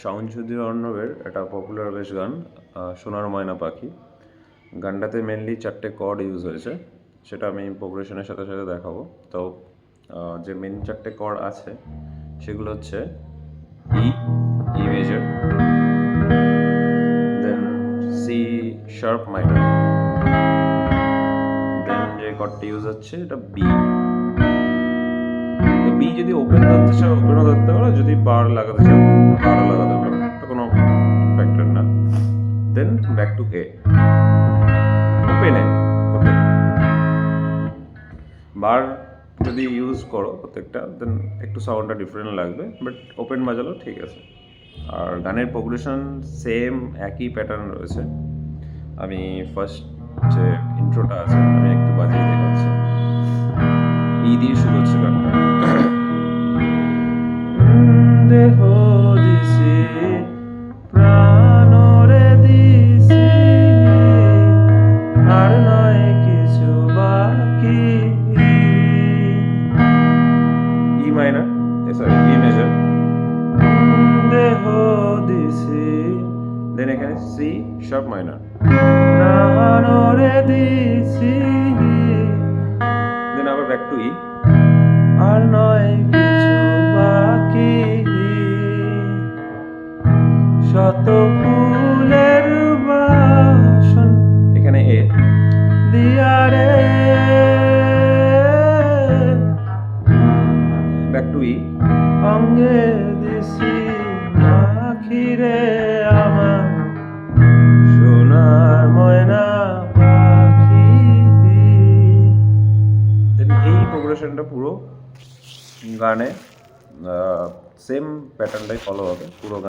শাওন চৌধুরী অর্ণবের একটা পপুলার বেশ গান সোনার ময়না পাখি। গানটাতে মেনলি 4টে কর্ড ইউজ হয়েছে, সেটা আমি প্রোগ্রেশনের সাথে সাথে দেখাবো। তো যে মেন 4টে কর্ড আছে সেগুলো হচ্ছে ই মেজর, দেন সি শার্প মাইনর, দেন যে কর্ডটি ইউজ হচ্ছে এটা বি। তো বি যদি ওপেন ধরতে চাও ওপেনও ধরতে পারো, যদি বার লাগাতে চাও বারও লাগাতে পারো, এটা কোনো ফ্যাক্টর না। দেন ব্যাক টু এ, ওপেনে বার যদি ইউজ করো প্রত্যেকটা, দেন একটু সাউন্ডটা ডিফারেন্ট লাগবে, বাট ওপেন বাজালো ঠিক আছে। আর গানের প্রোগ্রেশন সেম একই প্যাটার্ন রয়েছে। আমি ফার্স্ট যে ইন্ট্রোটা আছে আমি একটু বাজিয়ে দেখাচ্ছি। ই দিয়ে শুরু হচ্ছে গানটা। দেহ দিছি প্রাণরে দিছি, আর নয় কিছু বাকি। ই মাইনর, সরি ই মেজর, দেহ দিছি, দেন এখানে সি শার্প মাইনর, প্রাণরে দিছি, দেন আবার ব্যাক টু ই, আর নয় কিছু বাকি। শত ফুলের বাসন, এখানে এ দিয়ারে, ব্যাক টু ই, অঙ্গে দিছি আখিরে আমার সোনার ময়না পাখি। দেন এই প্রোগ্রেশনটা পুরো গানে সেম প্যাটার্নটাই ফলো হবে পুরো গান।